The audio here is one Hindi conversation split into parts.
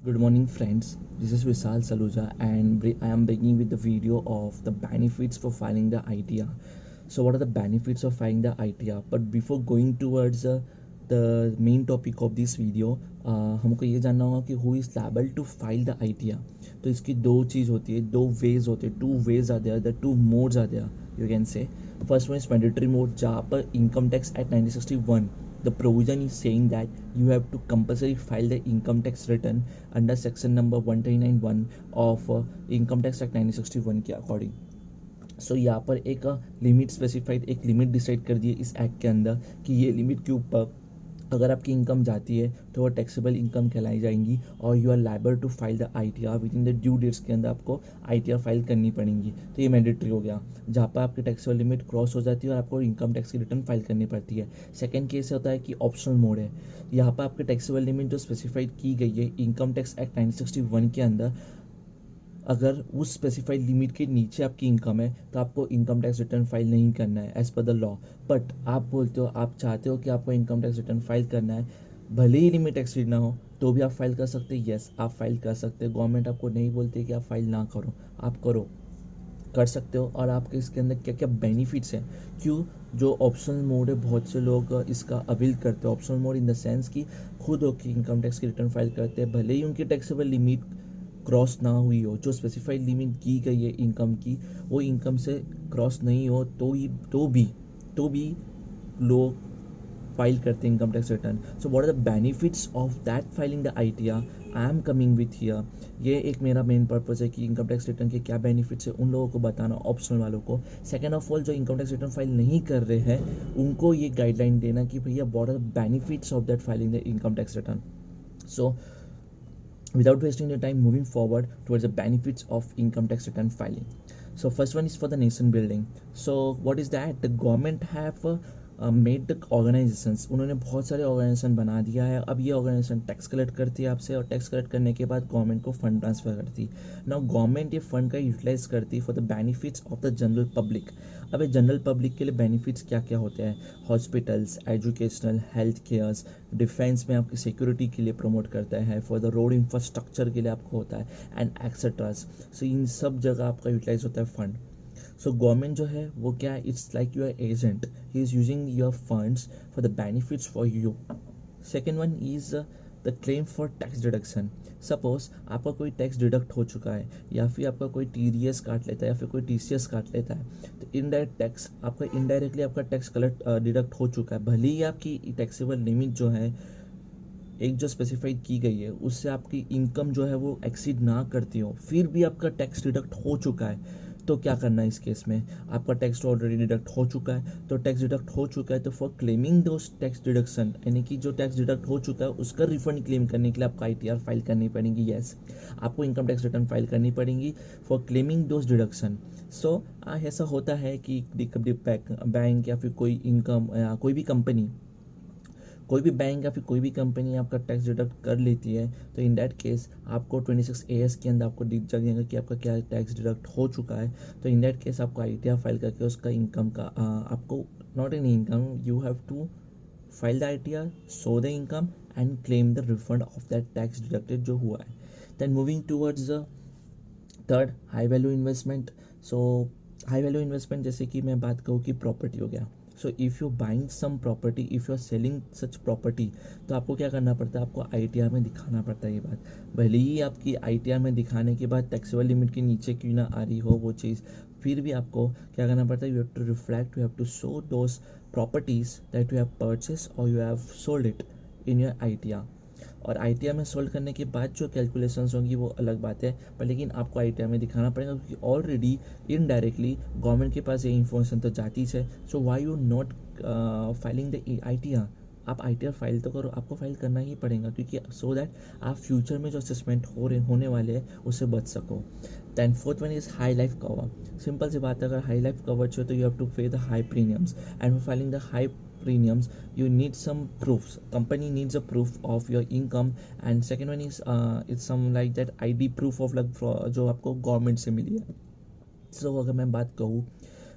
Good morning, friends. This is Vishal Saluja, and I am beginning with the video of the benefits for filing the ITR. So, what are the benefits of filing the ITR? But before going towards the main topic of this video, हमको ये जानना होगा कि who is liable to file the ITR. तो इसकी दो चीज़ होती है, दो ways होते हैं, two ways are there, the two modes are there. You can say first one is mandatory mode, जहाँ पर Income Tax Act 1961 the provision is saying that you have to compulsory file the income tax return under section number 1391 of income tax act 1961 के अकॉर्डिंग. सो यहाँ पर एक लिमिट स्पेसिफाइड, एक लिमिट डिसाइड कर दी है इस एक्ट के अंदर कि ये लिमिट के ऊपर अगर आपकी इनकम जाती है तो वो टैक्सेबल इनकम कहलाई जाएंगी और you are liable to file the ITR within the due dates के अंदर आपको ITR फाइल करनी पड़ेगी. तो ये मैंडेटरी हो गया जहाँ पर आपकी टैक्सेबल लिमिट क्रॉस हो जाती है और आपको इनकम टैक्स की रिटर्न फाइल करनी पड़ती है. सेकंड केस होता है कि ऑप्शनल मोड है. यहाँ पर आपकी टैक्सेबल लिमिट जो स्पेसिफाइड की गई है इनकम टैक्स एक्ट 1961 के अंदर, अगर उस स्पेसिफाइड लिमिट के नीचे आपकी इनकम है तो आपको इनकम टैक्स रिटर्न फाइल नहीं करना है as per the law. But आप बोलते हो, आप चाहते हो कि आपको इनकम टैक्स रिटर्न फाइल करना है, भले ही लिमिट एक्सीड ना हो तो भी आप फाइल कर सकते हैं. यस, आप फाइल कर सकते हैं. गवर्नमेंट आपको नहीं बोलती कि आप फाइल ना करो, आप करो, कर सकते हो. और आपके इसके अंदर क्या क्या बेनिफिट्स हैं, क्यों जो ऑप्शनल मोड है बहुत से लोग इसका अवील करते हैं. Optional mode in the sense कि खुद होकर इनकम टैक्स की रिटर्न फाइल करते हैं, भले ही उनकी टैक्सेबल लिमिट क्रॉस ना हुई हो, जो स्पेसिफाइड लिमिट की गई है इनकम की वो इनकम से क्रॉस नहीं हो तो भी लोग फाइल करते हैं income tax return. So what are the benefits of that filing the ITR I am coming with here. ये एक मेरा मेन पर्पज़ है कि इनकम टैक्स रिटर्न के क्या बेनिफिट्स है उन लोगों को बताना, ऑप्शनल वालों को. सेकेंड ऑफ ऑल, जो इनकम टैक्स रिटर्न फाइल नहीं कर रहे हैं उनको ये गाइडलाइन देना कि भैया what are the benefits of that filing the income tax return. So without wasting your time, moving forward towards the benefits of income tax return filing. So first one is for the nation building. So what is that? The government have made the organisations, उन्होंने बहुत सारे ऑर्गेनाइजेशन बना दिया है. अब ये ऑर्गेनाइजेशन टैक्स कलेक्ट करती है आपसे और टैक्स कलेक्ट करने के बाद गवर्नमेंट को फंड ट्रांसफर करती है. नाउ गवर्नमेंट ये फंड का यूटिलाइज करती है for the benefits of the general public. अब ये जनरल पब्लिक के लिए बेनिफिट्स क्या क्या होते हैं? Hospitals, educational, health cares, defence में आपकी सिक्योरिटी के लिए प्रमोट करता है, फॉर द रोड इंफ्रास्ट्रक्चर के लिए आपको होता है एंड एक्सेट्रास. सो इन सब जगह आपका यूटिलाइज होता है फंड. सो गवर्नमेंट जो है वो क्या है, it's like your agent, he is using your funds for the benefits for you. Second one is the claim for tax deduction. Suppose आपका कोई टैक्स डिडक्ट हो चुका है या फिर आपका कोई TDS काट लेता है या फिर कोई TCS काट लेता है, तो इनडायरेक्ट टैक्स आपका, इनडायरेक्टली आपका टैक्स कलेक्ट डिडक्ट हो चुका है. भले ही आपकी टैक्सेबल लिमिट जो है एक जो स्पेसिफाइड की गई है उससे आपकी इनकम जो है वो एक्सीड ना करती हो, फिर भी आपका टैक्स डिडक्ट हो चुका है, तो क्या करना है इस केस में? आपका टैक्स तो ऑलरेडी डिडक्ट हो चुका है, तो टैक्स डिडक्ट हो चुका है तो for claiming those tax deduction, यानी कि जो टैक्स डिडक्ट हो चुका है उसका रिफंड क्लेम करने के लिए आपको ITR फाइल करनी पड़ेगी. येस, आपको इनकम टैक्स रिटर्न फाइल करनी पड़ेगी फॉर क्लेमिंग दोस डिडक्शन. सो ऐसा होता है कि बैंक या फिर कोई इनकम या कोई भी कंपनी, कोई भी बैंक या फिर कोई भी कंपनी आपका टैक्स डिडक्ट कर लेती है, तो इन दैट केस आपको 26AS के अंदर आपको दिख जाएगा कि आपका क्या टैक्स डिडक्ट हो चुका है. तो इन दैट केस आपको ITR फाइल करके उसका इनकम का आपको not an income, you have to file the ITR, show the income and claim the refund of that tax deducted जो हुआ है. Then moving towards the third, high value investment. So high value investment जैसे कि मैं बात करूँ कि प्रॉपर्टी हो गया. So if you buying some property, if you are selling such property, तो आपको क्या करना पड़ता है? आपको ITR में दिखाना पड़ता है ये बात. भले ही आपकी ITR में दिखाने के बाद टैक्सेबल लिमिट के नीचे क्यों ना आ रही हो वो चीज़, फिर भी आपको क्या करना पड़ता है? You have to reflect, you have to show those properties that you have purchase और you have sold it in your ITR. और ITR में सोल्ड करने के बाद जो कैलकुलेशंस होंगी वो अलग बात है, पर लेकिन आपको ITR में दिखाना पड़ेगा क्योंकि ऑलरेडी इनडायरेक्टली गवर्नमेंट के पास ये इन्फॉर्मेशन तो जाती है. So why you not filing the ITR? आप ITR फाइल तो करो, आपको फाइल करना ही पड़ेगा क्योंकि सो दैट आप फ्यूचर में जो असेसमेंट होने वाले हैं उससे बच सको. Then fourth one is high life cover. Simple सी बात है, अगर हाई लाइफ कवर चाहिए तो you have to pay the high premiums, and for filing the high premiums you need some proofs. Company needs a proof of your income, and second one is it's some like that ID proof of like जो आपको गवर्नमेंट से मिली है. सो अगर मैं बात कहूँ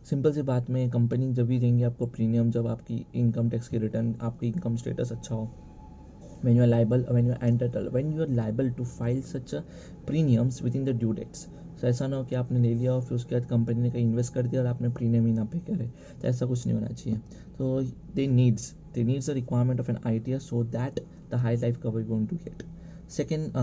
सिंपल सी बात में, कंपनी जब भी देंगे आपको प्रीमियम जब आपकी इनकम टैक्स की रिटर्न, आपकी इनकम स्टेटस अच्छा हो, when you are liable, when you are entitled, when you are liable to file such a premiums within the due dates. So ऐसा ना हो कि आपने ले लिया और फिर उसके बाद कंपनी ने कहीं इन्वेस्ट कर दिया और आपने प्रीमियम ही ना पे करे, तो ऐसा कुछ नहीं होना चाहिए. तो they needs a requirement of an ITR so that the high life cover you're going to get. Second,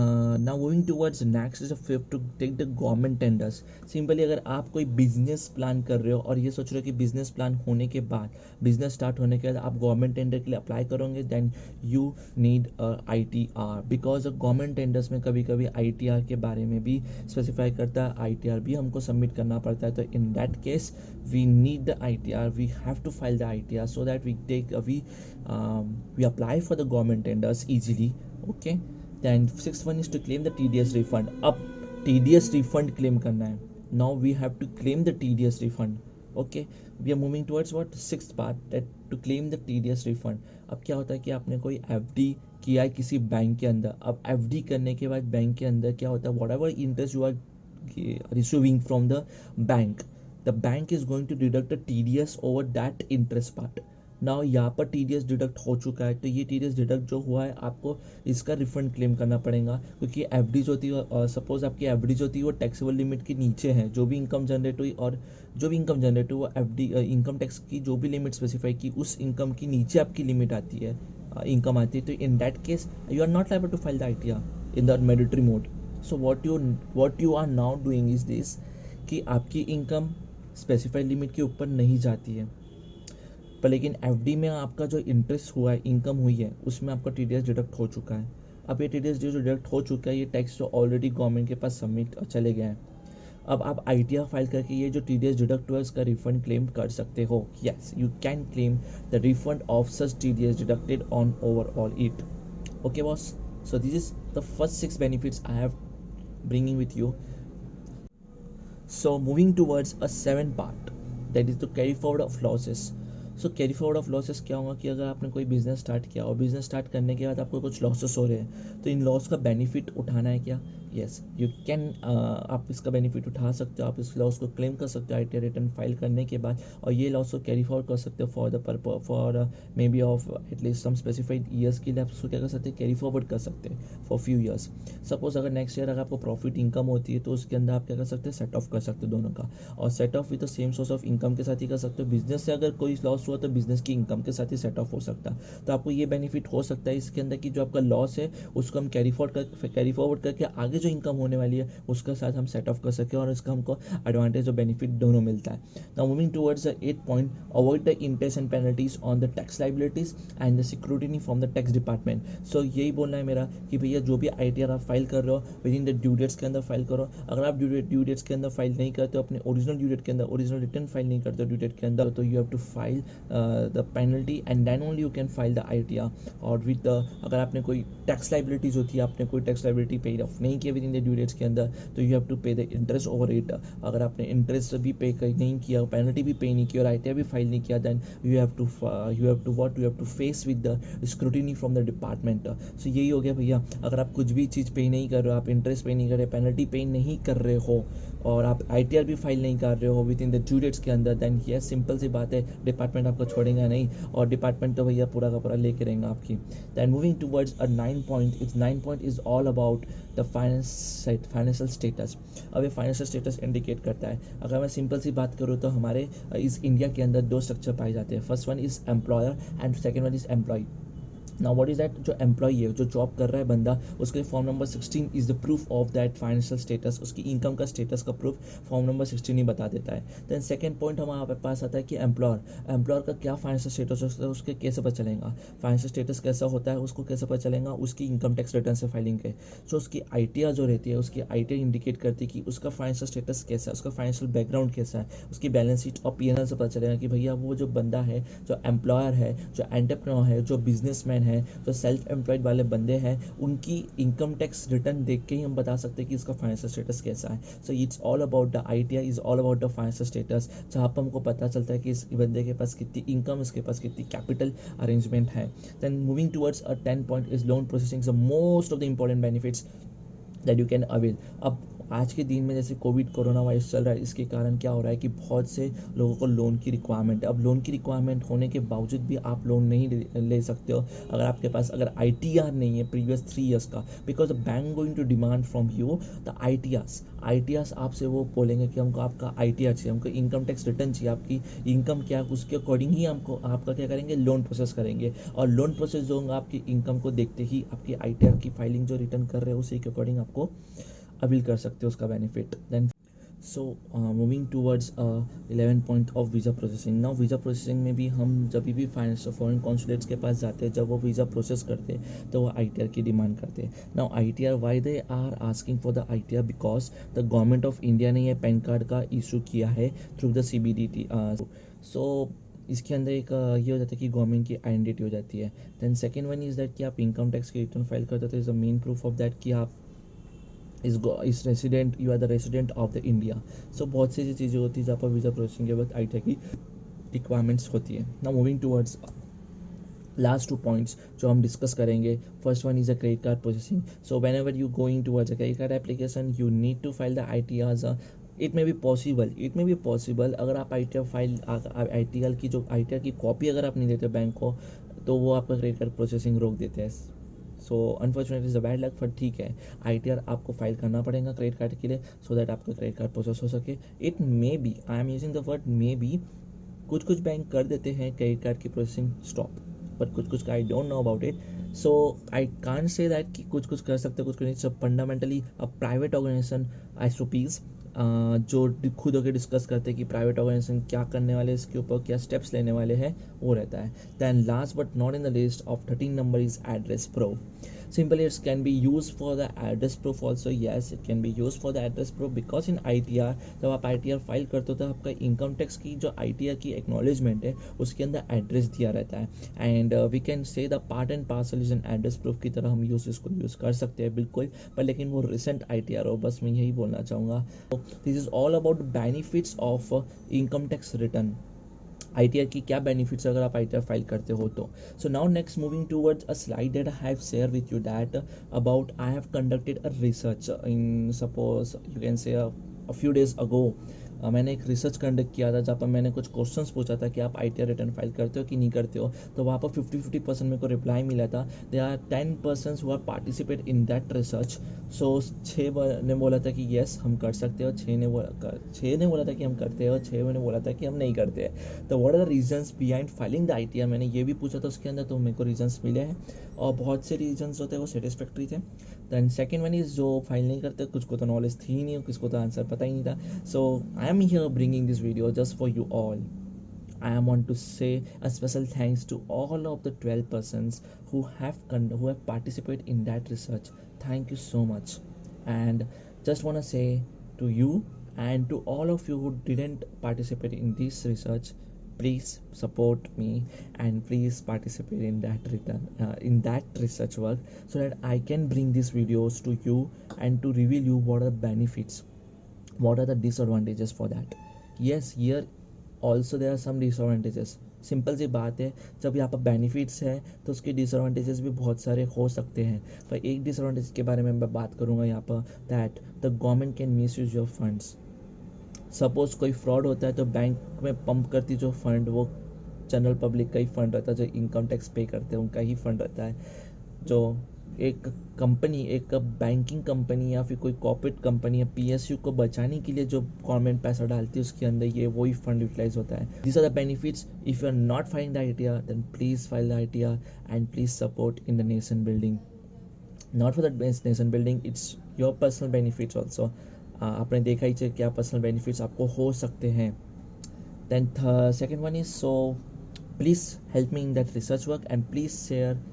now moving towards next is a fifth to take the government tenders. Simply अगर आप कोई बिजनेस प्लान कर रहे हो और ये सोच रहे हो कि बिजनेस प्लान होने के बाद, बिजनेस स्टार्ट होने के बाद आप गवर्नमेंट टेंडर के लिए अप्लाई करोगे, then you need ITR, because government tenders में कभी कभी ITR के बारे में भी स्पेसिफाई करता है, ITR भी हमको सबमिट करना पड़ता है. तो in that case we need the ITR, we have to file the ITR so that we apply for the government tenders easily. Okay. Then sixth one is to claim the TDS refund. अब TDS refund claim करना है. Now we have to claim the TDS refund. Okay, we are moving towards what sixth part, that to claim the TDS refund. अब क्या होता है कि आपने कोई FD किया है किसी बैंक के अंदर. अब FD करने के बाद बैंक के अंदर क्या होता है, whatever interest you are receiving from the bank is going to deduct the TDS over that interest part. Now यहाँ पर TDS डिडक्ट हो चुका है, तो ये TDS डिडक्ट जो हुआ है आपको इसका रिफंड क्लेम करना पड़ेगा, क्योंकि FD जो थी, सपोज आपकी FD जो थी वो टैक्सेबल लिमिट के नीचे है. जो भी इनकम जनरेट हुई और जो भी इनकम जनरेट हुई वो FD इनकम टैक्स की जो भी लिमिट स्पेसिफाई की उस इनकम की नीचे आपकी लिमिट आती है, इनकम आती है. तो in that case you are not liable to file the ITR in the mandatory mode. So what you are now doing is this कि आपकी इनकम स्पेसिफाइड लिमिट के ऊपर नहीं जाती है, पर लेकिन FD में आपका जो इंटरेस्ट हुआ है, इनकम हुई है, उसमें आपका TDS डिडक्ट हो चुका है. अब ये TDS जो डिडक्ट हो चुका है, ये टैक्स जो ऑलरेडी गवर्नमेंट के पास सबमिट चले गए हैं, अब आप ITR फाइल करके ये जो TDS डिडक्ट हुआ है इसका रिफंड क्लेम कर सकते हो. Yes, you can claim the refund of such TDS deducted on overall it. Okay boss, so this is the first 6 benefits I have bringing with you. So moving towards a 7th part, that is to carry forward of losses. So carry forward of losses क्या होगा कि अगर आपने कोई बिजनेस स्टार्ट किया और बिजनेस स्टार्ट करने के बाद आपको कुछ लॉसेस हो रहे हैं, तो इन लॉस का बेनिफिट उठाना है क्या? यस, यू कैन, आप इसका बेनिफिट उठा सकते हो, आप इस लॉस को क्लेम कर सकते हो ITR रिटर्न फाइल करने के बाद, और ये लॉस को कैरी फॉरवर्ड कर सकते हो for maybe of at least some specified years के लिए. आप उसको क्या कर सकते हैं, कैरी फॉरवर्ड कर सकते हैं फॉर फ्यू ईयर्स. सपोज अगर नेक्स्ट ईयर अगर आपको प्रॉफिट इनकम होती है तो उसके अंदर आप क्या कर सकते हैं, सेट ऑफ कर सकते हो दोनों का, और set of with the same source of income के साथ ही कर सकते हो. बिजनेस से अगर कोई लॉस हुआ तो बिजनेस की इनकम के साथ ही सेट ऑफ हो सकता है. तो आपको ये बेनिफिट हो सकता है इसके अंदर कि जो आपका लॉस है उसको हम कैरी फॉरवर्ड करके आगे जो इनकम होने वाली है उसके साथ हम सेट ऑफ कर सकें, और इसका हमको एडवांटेज और बेनिफिट दोनों मिलता है. Now moving towards the 8th point, avoid the interest and penalties on the tax liabilities and the security from the tax department. So यही बोलना है मेरा कि भैया जो भी ITR आप फाइल कर रहे हो within the due dates के अंदर फाइल करो. अगर आप ड्यू डेट्स के अंदर फाइल नहीं करते हो, अपने ओरिजिनल ड्यू डेट के अंदर ओरिजिनल रिटर्न फाइल नहीं करते हो ड्यू डेट के अंदर, तो you have to file the penalty and then only you can file the ITR. और विद अगर आपने कोई टैक्स लायबिलिटी जो थी, आपने कोई टैक्स लायबिलिटी पे ऑफ नहीं किया within the due dates के अंदर, तो you have to pay the interest over it. अगर आपने इंटरेस्ट भी पे नहीं किया, पेनल्टी भी पे नहीं किया और ITR भी फाइल नहीं किया, then you have to face with the scrutiny from the department. So यही हो गया भैया, अगर आप कुछ भी चीज़ पे नहीं कर रहे हो, आप इंटरेस्ट पे नहीं कर रहे, पेनल्टी पे नहीं कर रहे हो, और आप ITR भी फाइल नहीं कर रहे हो within the due dates के अंदर, देन ये सिंपल सी बात है, डिपार्टमेंट आपको छोड़ेगा नहीं, और डिपार्टमेंट तो भैया पूरा का पूरा लेके रहेंगे आपकी. Then moving towards a 9th point, it's 9th point is all about the financial status. अब ये फाइनेंशियल स्टेटस इंडिकेट करता है. अगर मैं सिंपल सी बात करूँ तो हमारे इस इंडिया के अंदर 2 स्ट्रक्चर पाए जाते हैं. First one is employer and second one is employ. Now what is that, जो एम्प्लॉय है, जो जॉब कर रहा है बंदा, उसके form number 16 is the proof of that financial status. उसकी इनकम का स्टेटस का प्रूफ फॉर्म नंबर 16 ही बता देता है. देन सेकंड पॉइंट हमारे पास आता है कि एम्प्लॉयर का क्या फाइनेंशियल स्टेटस होता है, उसके कैसे पता चलेगा फाइनेंशियल स्टेटस कैसा होता है, उसको कैसे पता चलेगा, उसकी इनकम टैक्स रिटर्न से फाइलिंग है. सो उसकी ITR जो रहती है, उसकी ITR इंडिकेट करती है कि उसका फाइनेंशियल स्टेटस कैसा है, उसका फाइनेंशियल बैकग्राउंड कैसा है, उसकी बैलेंस शीट और P&L से पता चलेगा कि भैया वो जो बंदा है, जो एम्प्लॉयर है, जो एंटरप्रेन्योर है, जो बिजनेसमैन है, जो सेल्फ एम्प्लॉयड वाले बंदे हैं, उनकी इनकम टैक्स रिटर्न देख के ही हम बता सकते हैं कि इसका फाइनेंशियल स्टेटस कैसा है. So it's all about the ITR is all about the financial status, जहाँ पर हमको पता चलता है कि इस बंदे के पास कितनी इनकम, इसके पास कितनी कैपिटल अरेंजमेंट है. Then moving towards a 10th point is loan processing, the most of the important benefits that you can avail. अब आज के दिन में जैसे कोविड कोरोना वायरस चल रहा है, इसके कारण क्या हो रहा है कि बहुत से लोगों को लोन की रिक्वायरमेंट है। अब लोन की रिक्वायरमेंट होने के बावजूद भी आप लोन नहीं ले सकते हो अगर आपके पास अगर ITR नहीं है प्रीवियस 3 ईयर्स का, because the bank going to demand from you the ITRs। आपसे वो बोलेंगे कि हमको आपका ITR चाहिए, हमको इनकम टैक्स रिटर्न चाहिए, आपकी इनकम क्या है उसके अकॉर्डिंग ही हमको आपका क्या करेंगे, लोन प्रोसेस करेंगे। और लोन प्रोसेस जो होगा आपकी इनकम को देखते ही आपकी ITR की फाइलिंग जो रिटर्न कर रहे हो उसी के अकॉर्डिंग आपको अवेल कर सकते हो उसका benefit. Then moving towards 11 point of visa processing. Now visa processing में भी हम जब भी फॉरेन कॉन्सुलेट्स के पास जाते हैं, जब वो वीज़ा प्रोसेस करते हैं तो वो ITR की डिमांड करते हैं। Now ITR, why they are asking for the ITR, because the government of India ने ये पैन कार्ड का इशू किया है थ्रू द CBDT। सो इसके अंदर एक ये हो जाता है कि गवर्नमेंट की आइडेंटिटी हो जाती है। Then second one is that कि आप इनकम टैक्स की रिटर्न फाइल करते हो तो is the main proof of that कि आप is resident, you are the resident of the India. So बहुत सी चीज़ें होती है जहाँ पर वीज़ा प्रोसेसिंग के बाद ITR की रिक्वायरमेंट्स होती है। Now moving towards last 2 points जो हम डिस्कस करेंगे। First one is a credit card processing. So whenever you going towards a credit card application you need to file the ITRs। It may be possible अगर आप ITR की जो ITR की कॉपी अगर आप नहीं देते बैंक को तो वो आपका क्रेडिट कार्ड प्रोसेसिंग रोक देते हैं। So unfortunately is a bad luck, but ठीक है, ITR आपको फाइल करना पड़ेगा क्रेडिट कार्ड के लिए सो दैट आपका क्रेडिट कार्ड प्रोसेस हो सके। It may be, I am using the word may be, कुछ बैंक कर देते हैं क्रेडिट कार्ड की प्रोसेसिंग स्टॉप, बट कुछ I don't know about it. So I can't say that कि कुछ कर सकते कुछ नहीं। So fundamentally a private organisation SOPs जो खुद होकर डिस्कस करते हैं कि प्राइवेट ऑर्गेनाइजेशन क्या करने वाले हैं, इसके ऊपर क्या स्टेप्स लेने वाले हैं, वो रहता है। Then last but not in the list of 13 number is address proof. Simply it can be used for the address proof also. Yes, it can be used for the address proof because in ITR जब आप ITR फाइल करते हो तो आपका इनकम टैक्स की जो ITR की एक्नॉलेजमेंट है उसके अंदर एड्रेस दिया रहता है। And we can say the part and parcel is an address proof की तरह हम इसको यूज़ कर सकते हैं बिल्कुल, पर लेकिन वो रिसेंट ITR हो, बस मैं यही बोलना चाहूँगा। This is all about benefits of income tax return. ITR की क्या बेनिफिट्स अगर आप ITR फाइल करते हो तो। So now next moving towards a slide that I have share with you that about I have conducted a research in suppose you can say a few days ago. मैंने एक रिसर्च कंडक्ट किया था जहाँ पर मैंने कुछ क्वेश्चंस पूछा था कि आप ITR रिटर्न फाइल करते हो कि नहीं करते हो, तो वहाँ पर 50-50% मेरे को रिप्लाई मिला था। They are 10% who are participate in that research. So 6 ने बोला था कि येस हम कर सकते हो, 6 ने बोला था कि हम करते हैं और 6 ने बोला था कि हम नहीं करते हैं। तो what are the reasons behind filing the ITR, मैंने ये भी पूछा था उसके अंदर, तो मेरे को रीजंस मिले हैं और बहुत से रीजंस होते हैं वो सेटिस्फैक्ट्री थे। दैन सेकेंड वन इज़ जो फाइल नहीं करते, कुछ को तो नॉलेज थी ही नहीं, किसको तो आंसर पता ही नहीं था। So I am here bringing this video just for you all. I want to say a special thanks to all of the 12 persons who have participated in that research. Thank you so much. And just want to say to you and to all of you who didn't participate in this research, please support me and please participate in in that research work so that I can bring these videos to you and to reveal you what are the benefits, what are the disadvantages for that. Yes, here also there are some disadvantages. Simple सी बात है, जब यहाँ पर बेनिफिट्स है तो उसके डिसएडवांटेजेस भी बहुत सारे हो सकते हैं। पर एक डिसएडवांटेज के बारे में मैं बात करूँगा यहाँ पर, that the government can miss use your funds. Suppose कोई फ्रॉड होता है तो बैंक में पंप करती जो फंड वो जनरल पब्लिक का ही फंड रहता है, जो इनकम टैक्स पे करते हैं उनका ही फंड रहता है। जो एक कंपनी, एक बैंकिंग कंपनी या फिर कोई कॉर्पोरेट कंपनी या PSU को बचाने के लिए जो गवर्नमेंट पैसा डालती है उसके अंदर ये वही फंड यूटिलाइज होता है। This are the benefits. If you are not filing the ITR then please file the ITR and please support in the nation building. Not for that nation building, it's your personal benefits also. आपने देखा ही चाहिए क्या पर्सनल बेनिफिट्स आपको हो सकते हैं। Then second one is, so please help me in that research work and please share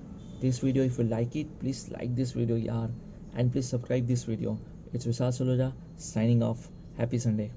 this video if you like it. Please like this video yaar, and please subscribe this video. It's Vishal Soluja signing off. Happy Sunday.